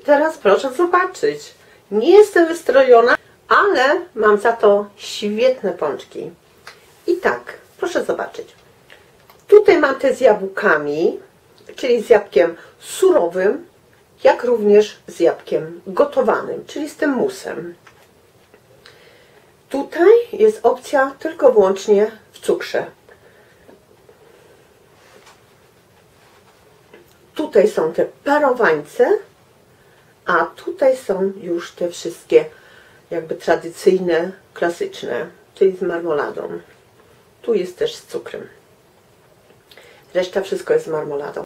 teraz proszę zobaczyć. Nie jestem wystrojona, ale mam za to świetne pączki. I tak, proszę zobaczyć. Tutaj mam te z jabłkami, czyli z jabłkiem surowym, jak również z jabłkiem gotowanym, czyli z tym musem. Tutaj jest opcja tylko wyłącznie w cukrze. Tutaj są te parowańce, a tutaj są już te wszystkie jakby tradycyjne, klasyczne, czyli z marmoladą. Tu jest też z cukrem. Reszta wszystko jest z marmoladą.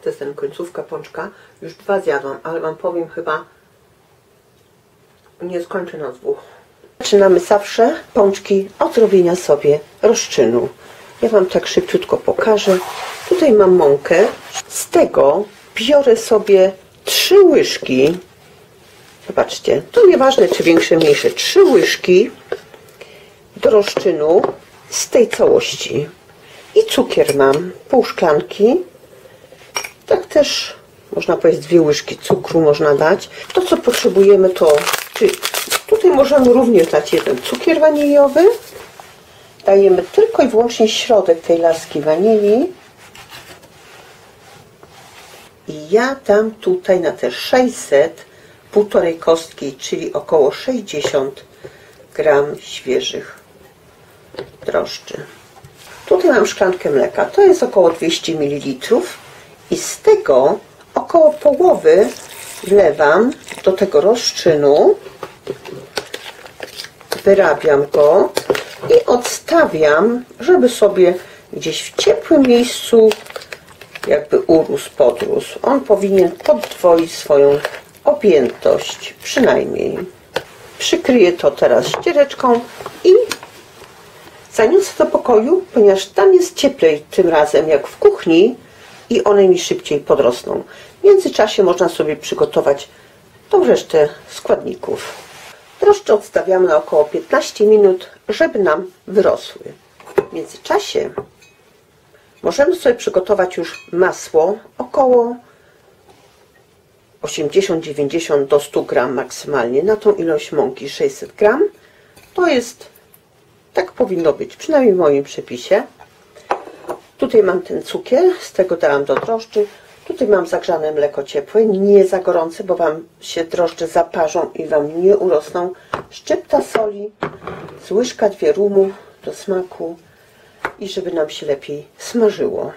To jest ten końcówka pączka. Już 2 zjadłam, ale wam powiem, chyba nie skończę na 2. Zaczynamy zawsze pączki od robienia sobie rozczynu. Ja wam tak szybciutko pokażę. Tutaj mam mąkę. Z tego biorę sobie 3 łyżki. Zobaczcie, to nieważne czy większe, mniejsze. 3 łyżki do rozczynu z tej całości. I cukier mam, pół szklanki. Tak też można powiedzieć 2 łyżki cukru można dać. To co potrzebujemy to, tutaj możemy również dać 1 cukier waniliowy. Dajemy tylko i wyłącznie środek tej laski wanilii. I ja dam tutaj na te 600 1,5 kostki, czyli około 60 gram świeżych drożdży. Tutaj mam szklankę mleka, to jest około 200 ml i z tego około połowy wlewam do tego rozczynu, wyrabiam go i odstawiam, żeby sobie gdzieś w ciepłym miejscu jakby urósł, podrósł. On powinien podwoić swoją objętość, przynajmniej. Przykryję to teraz ściereczką i zaniosę do pokoju, ponieważ tam jest cieplej tym razem jak w kuchni i one mi szybciej podrosną. W międzyczasie można sobie przygotować tą resztę składników. Drożdże odstawiamy na około 15 minut, żeby nam wyrosły. W międzyczasie możemy sobie przygotować już masło około 80-90 do 100 gram maksymalnie na tą ilość mąki 600 gram. To jest, tak powinno być, przynajmniej w moim przepisie. Tutaj mam ten cukier, z tego dałam do drożdży. Tutaj mam zagrzane mleko ciepłe, nie za gorące, bo wam się drożdże zaparzą i wam nie urosną. Szczypta soli, z łyżka 2 rumu do smaku i żeby nam się lepiej smażyło.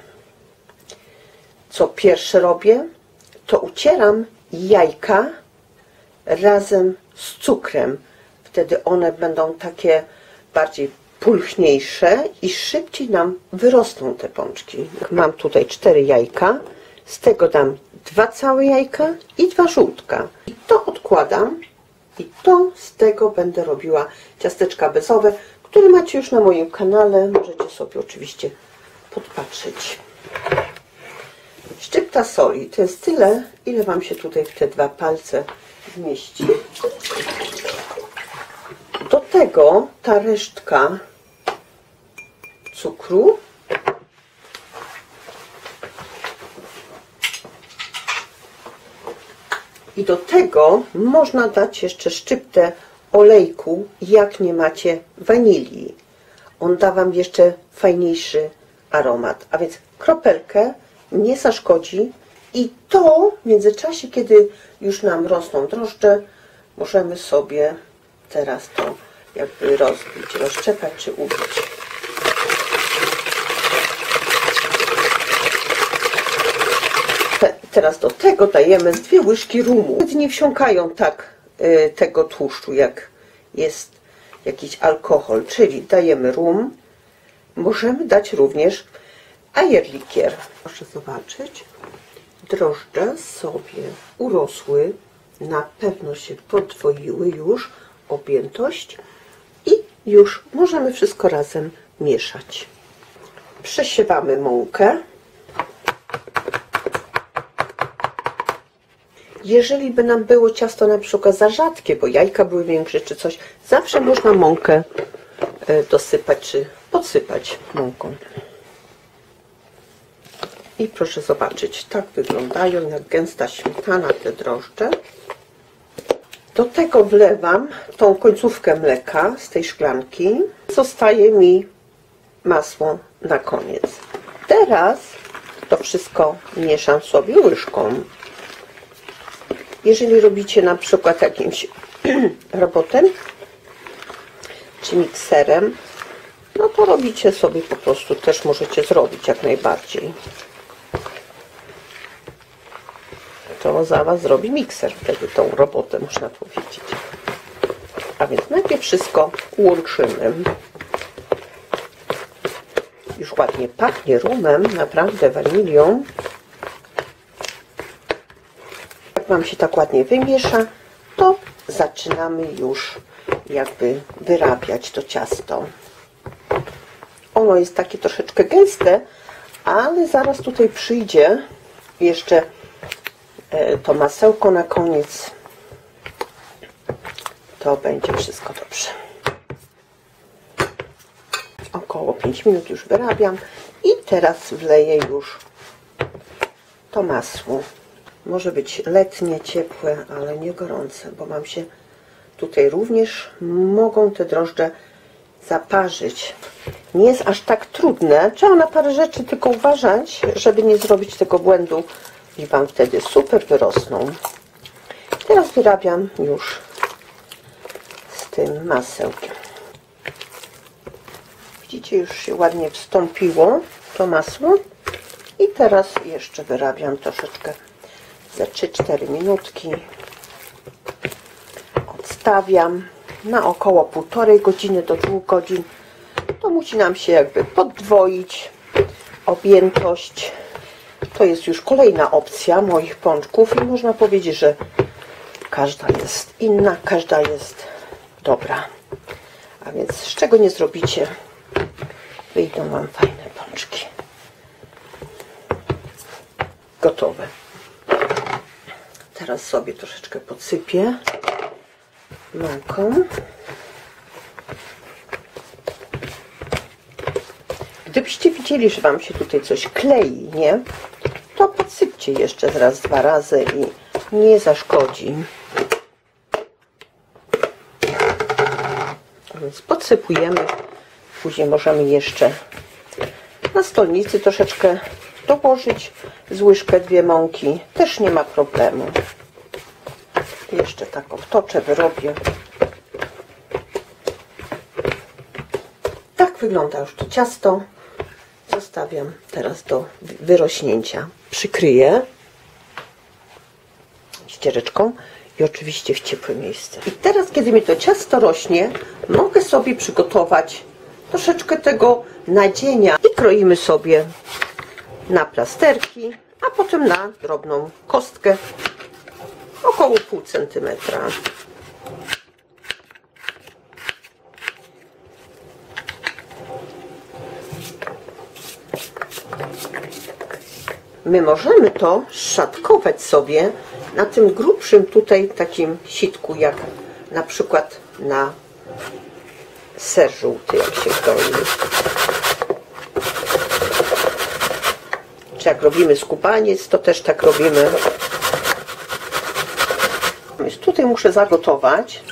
Co pierwsze robię, to ucieram jajka razem z cukrem. Wtedy one będą takie bardziej pulchniejsze i szybciej nam wyrosną te pączki. Mam tutaj 4 jajka, z tego dam 2 całe jajka i 2 żółtka. I to odkładam i to z tego będę robiła ciasteczka bezowe, które macie już na moim kanale. Możecie sobie oczywiście podpatrzeć. Szczypta soli to jest tyle, ile wam się tutaj w te 2 palce zmieści. Do tego ta resztka cukru i do tego można dać jeszcze szczyptę olejku, jak nie macie wanilii. On da wam jeszcze fajniejszy aromat, a więc kropelkę nie zaszkodzi i to w międzyczasie, kiedy już nam rosną drożdże, możemy sobie teraz to jakby rozbić, rozszczepać czy ubić. Teraz do tego dajemy 2 łyżki rumu. Nie wsiąkają tak tego tłuszczu, jak jest jakiś alkohol, czyli dajemy rum. Możemy dać również eierlikier. Proszę zobaczyć, drożdże sobie urosły, na pewno się podwoiły już objętość i już możemy wszystko razem mieszać. Przesiewamy mąkę. Jeżeli by nam było ciasto na przykład za rzadkie, bo jajka były większe czy coś, zawsze można mąkę dosypać czy podsypać mąką. I proszę zobaczyć, tak wyglądają jak gęsta śmietana te drożdże. Do tego wlewam tą końcówkę mleka z tej szklanki. Zostaje mi masło na koniec. Teraz to wszystko mieszam sobie łyżką. Jeżeli robicie na przykład jakimś robotem czy mikserem, no to robicie sobie po prostu, też możecie zrobić jak najbardziej. To za Was zrobi mikser wtedy tą robotę, można powiedzieć. A więc najpierw wszystko łączymy. Już ładnie pachnie rumem, naprawdę wanilią. Jak Wam się tak ładnie wymiesza, to zaczynamy już jakby wyrabiać to ciasto. Ono jest takie troszeczkę gęste, ale zaraz tutaj przyjdzie jeszcze to masełko na koniec. To będzie wszystko dobrze. Około 5 minut już wyrabiam i teraz wleję już to masło. Może być letnie, ciepłe, ale nie gorące, bo mam się tutaj również mogą te drożdże zaparzyć. Nie jest aż tak trudne. Trzeba na parę rzeczy tylko uważać, żeby nie zrobić tego błędu i Wam wtedy super wyrosną. Teraz wyrabiam już z tym masełkiem. Widzicie, już się ładnie wstąpiło to masło i teraz jeszcze wyrabiam troszeczkę za 3-4 minutki. Odstawiam na około 1,5 godziny do 2 godzin. To musi nam się jakby podwoić objętość. To jest już kolejna opcja moich pączków i można powiedzieć, że każda jest inna, każda jest dobra. A więc z czego nie zrobicie, wyjdą Wam fajne pączki. Gotowe. Teraz sobie troszeczkę podsypię mąką. Gdybyście widzieli, że Wam się tutaj coś klei, nie? To podsypcie jeszcze raz, 2 razy i nie zaszkodzi. Więc podsypujemy. Później możemy jeszcze na stolnicy troszeczkę dołożyć z łyżkę 2 mąki. Też nie ma problemu. Jeszcze tak obtoczę, wyrobię. Tak wygląda już to ciasto. Zostawiam teraz do wyrośnięcia. Przykryję ściereczką i oczywiście w ciepłe miejsce. I teraz, kiedy mi to ciasto rośnie, mogę sobie przygotować troszeczkę tego nadzienia i kroimy sobie na plasterki, a potem na drobną kostkę około 0,5 centymetra. My możemy to szatkować sobie na tym grubszym tutaj takim sitku, jak na przykład na ser żółty, jak się kroi. Czy jak robimy skubaniec, to też tak robimy. Więc tutaj muszę zagotować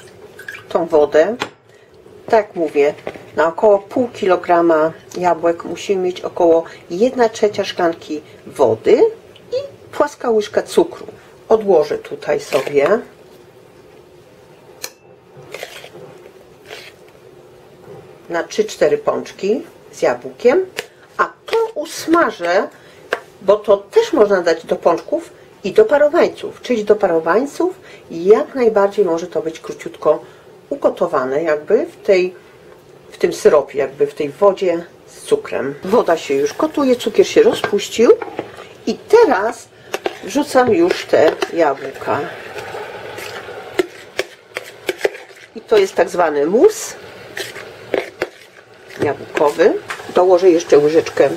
tą wodę. Tak jak mówię, na około 0,5 kg jabłek musimy mieć około 1/3 szklanki wody i płaska łyżka cukru. Odłożę tutaj sobie. Na 3-4 pączki z jabłkiem, a to usmażę, bo to też można dać do pączków i do parowańców, czyli do parowańców jak najbardziej może to być króciutko ugotowane jakby w tym syropie, jakby w tej wodzie z cukrem. Woda się już gotuje, cukier się rozpuścił i teraz wrzucam już te jabłka. I to jest tak zwany mus jabłkowy. Dołożę jeszcze łyżeczkę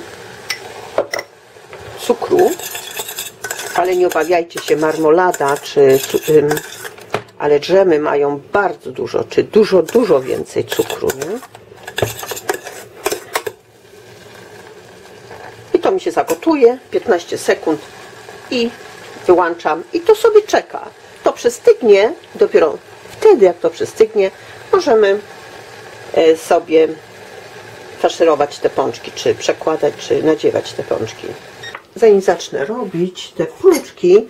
cukru, ale nie obawiajcie się, marmolada ale dżemy mają bardzo dużo, czy dużo więcej cukru, nie? I to mi się zagotuje, 15 sekund i wyłączam i to sobie czeka. To przystygnie, dopiero wtedy jak to przystygnie, możemy sobie faszerować te pączki, czy przekładać, czy nadziewać te pączki. Zanim zacznę robić te pączki,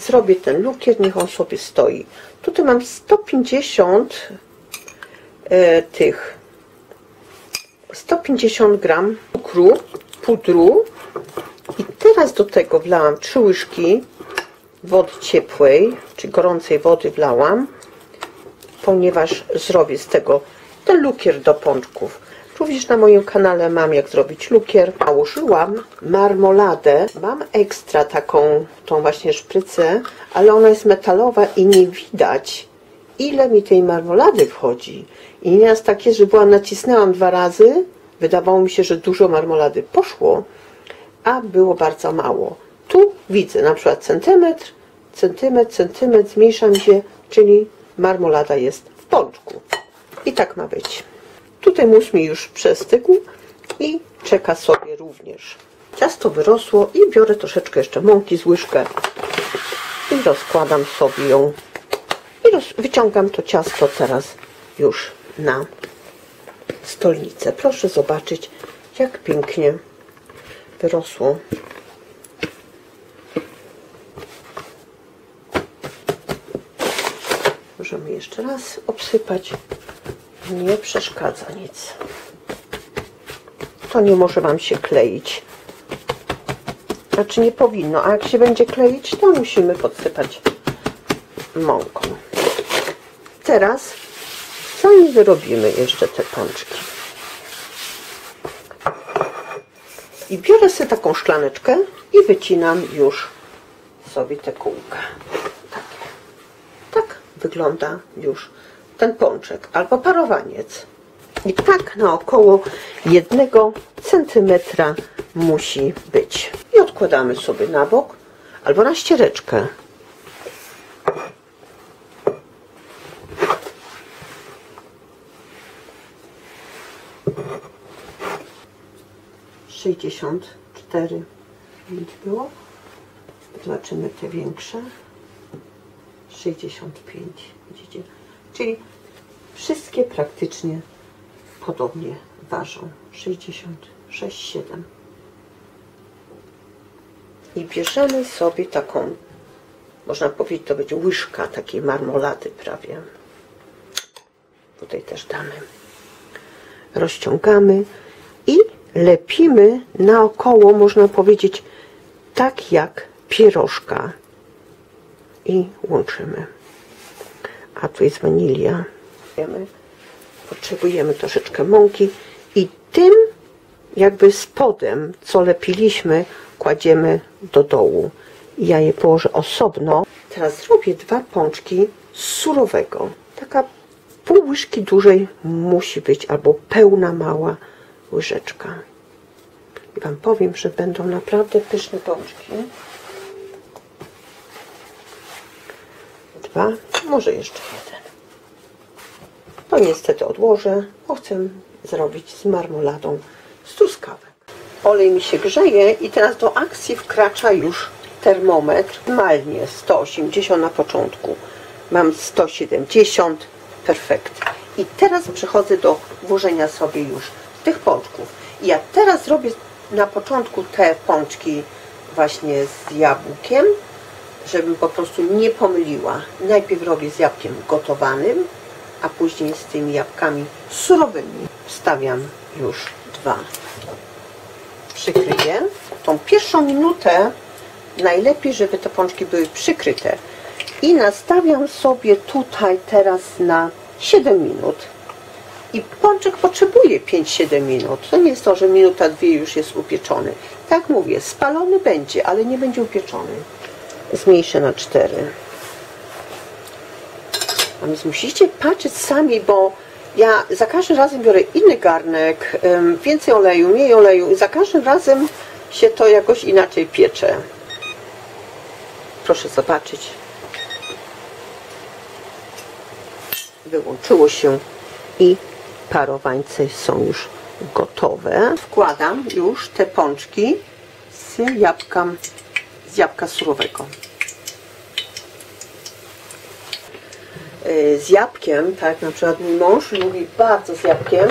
zrobię ten lukier, niech on sobie stoi. Tutaj mam 150 150 gram cukru, pudru i teraz do tego wlałam 3 łyżki wody ciepłej, czy gorącej wody wlałam, ponieważ zrobię z tego ten lukier do pączków. Również na moim kanale mam jak zrobić lukier. Nałożyłam marmoladę. Mam ekstra taką, tą właśnie szprycę, ale ona jest metalowa i nie widać, ile mi tej marmolady wchodzi. I nieraz tak jest, że nacisnęłam 2 razy, wydawało mi się, że dużo marmolady poszło, a było bardzo mało. Tu widzę na przykład centymetr, zmniejsza mi się, czyli marmolada jest w pączku. I tak ma być. Tutaj mus mi już przestygł i czeka sobie również. Ciasto wyrosło i biorę troszeczkę jeszcze mąki z łyżkę i rozkładam sobie ją i wyciągam to ciasto teraz już na stolnicę. Proszę zobaczyć, jak pięknie wyrosło. Możemy jeszcze raz obsypać. Nie przeszkadza nic. To nie może Wam się kleić. Znaczy nie powinno, a jak się będzie kleić, to musimy podsypać mąką. Teraz zanim wyrobimy jeszcze te pączki. I biorę sobie taką szklaneczkę i wycinam już sobie te kółka. Tak wygląda już ten pączek albo parowaniec. I tak na około 1 centymetra musi być. I odkładamy sobie na bok albo na ściereczkę. - 64 było. Zobaczymy te większe. 65, widzicie? Czyli wszystkie praktycznie podobnie ważą. 66, 7. I bierzemy sobie taką, można powiedzieć, to będzie łyżka takiej marmolady prawie. Tutaj też damy. Rozciągamy i lepimy naokoło, można powiedzieć, tak jak pierożka. I łączymy. A tu jest wanilia. Potrzebujemy troszeczkę mąki i tym jakby spodem, co lepiliśmy, kładziemy do dołu. Ja je położę osobno. Teraz zrobię 2 pączki z surowego. Taka pół łyżki dużej musi być, albo pełna mała łyżeczka. I Wam powiem, że będą naprawdę pyszne pączki. 2, może jeszcze 1. To niestety odłożę, bo chcę zrobić z marmoladą z truskawek. Olej mi się grzeje i teraz do akcji wkracza już termometr. Normalnie 180 na początku. Mam 170. Perfekt. I teraz przechodzę do włożenia sobie już tych pączków. I ja teraz robię na początku te pączki właśnie z jabłkiem, żebym po prostu nie pomyliła. Najpierw robię z jabłkiem gotowanym, a później z tymi jabłkami surowymi. Wstawiam już 2. Przykryję. Tą pierwszą minutę najlepiej, żeby te pączki były przykryte. I nastawiam sobie tutaj teraz na 7 minut. I pączek potrzebuje 5-7 minut. To nie jest to, że minuta, 2 już jest upieczony. Tak mówię, spalony będzie, ale nie będzie upieczony. Zmniejszę na 4. A więc musicie patrzeć sami, bo ja za każdym razem biorę inny garnek, więcej oleju, mniej oleju i za każdym razem się to jakoś inaczej piecze. Proszę zobaczyć. Wyłączyło się i parowańce są już gotowe. gotowe, wkładam już te pączki z jabłka surowego. Z jabłkiem, tak na przykład mój mąż lubi bardzo z jabłkiem.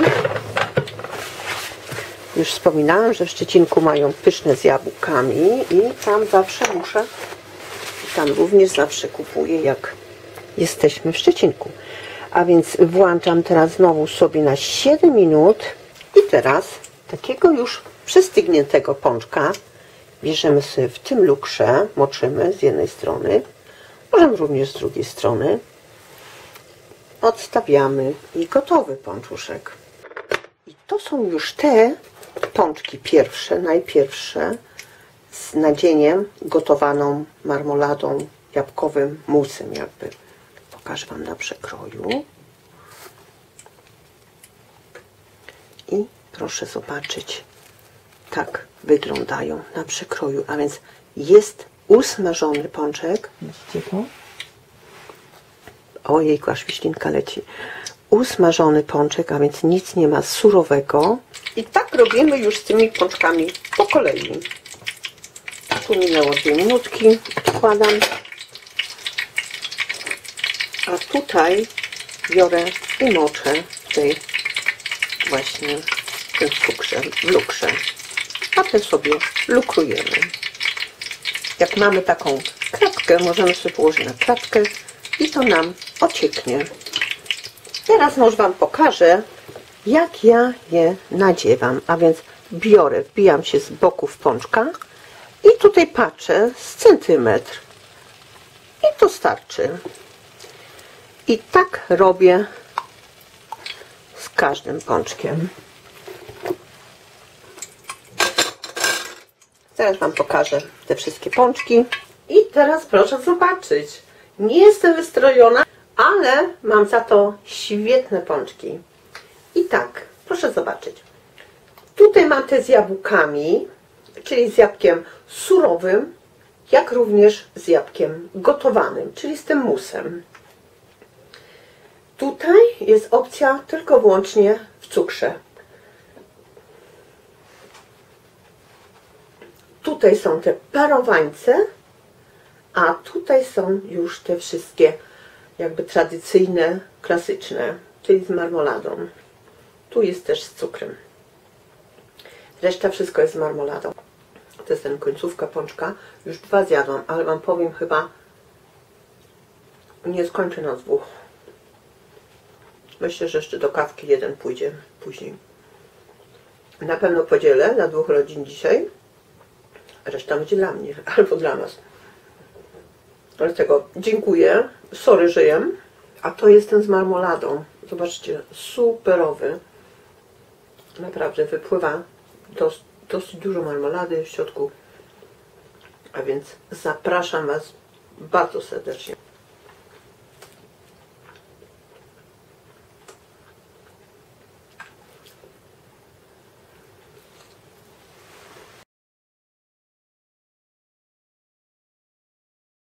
Już wspominałam, że w Szczecinku mają pyszne z jabłkami i tam zawsze tam również zawsze kupuję, jak jesteśmy w Szczecinku. A więc włączam teraz znowu sobie na 7 minut i teraz takiego już przystygniętego pączka bierzemy sobie w tym lukrze, moczymy z jednej strony, możemy również z drugiej strony, odstawiamy i gotowy pączuszek. I to są już te pączki pierwsze, najpierwsze z nadzieniem, gotowaną marmoladą, jabłkowym musem jakby. Pokażę Wam na przekroju. I proszę zobaczyć, tak wyglądają na przekroju. A więc jest usmażony pączek. Widzicie to? Ojejku, aż wiślinka leci. Usmażony pączek, a więc nic nie ma surowego. I tak robimy już z tymi pączkami po kolei. Tu minęło 2 minutki. Odkładam. A tutaj biorę i moczę w tej właśnie w tym cukrze, w lukrze. A te sobie lukrujemy. Jak mamy taką kratkę, możemy sobie położyć na kratkę i to nam ocieknie. Teraz może Wam pokażę, jak ja je nadziewam. A więc biorę, wbijam się z boków pączka i tutaj patrzę z centymetr. I to starczy. I tak robię z każdym pączkiem. Teraz Wam pokażę te wszystkie pączki. I teraz proszę zobaczyć. Nie jestem wystrojona, ale mam za to świetne pączki. I tak, proszę zobaczyć. Tutaj mam te z jabłkami, czyli z jabłkiem surowym, jak również z jabłkiem gotowanym, czyli z tym musem. Tutaj jest opcja tylko wyłącznie w cukrze. Tutaj są te parowańce, a tutaj są już te wszystkie jakby tradycyjne, klasyczne, czyli z marmoladą. Tu jest też z cukrem. Reszta wszystko jest z marmoladą. To jest ten końcówka pączka. Już 2 zjadłam, ale Wam powiem, chyba nie skończę na 2. Myślę, że jeszcze do kawki 1 pójdzie później. Na pewno podzielę dla 2 rodzin dzisiaj. Reszta będzie dla mnie albo dla nas. Dlatego dziękuję. Sorry, że jem. A to jest ten z marmoladą. Zobaczcie, superowy. Naprawdę wypływa dosyć dużo marmolady w środku. A więc zapraszam Was bardzo serdecznie.